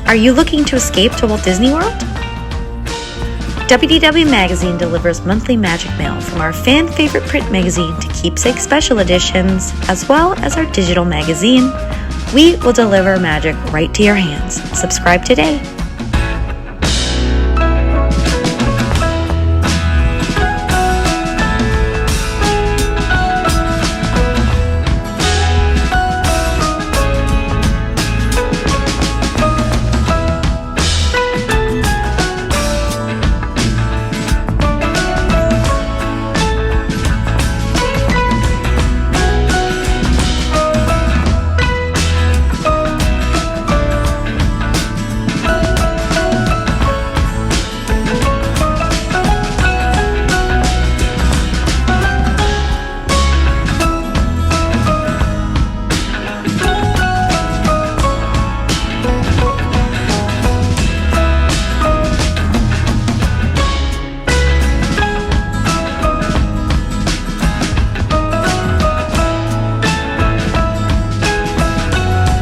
Are you looking to escape to Walt Disney World? WDW Magazine delivers monthly magic mail from our fan favorite print magazine to keepsake special editions, as well as our digital magazine. We will deliver magic right to your hands. Subscribe today.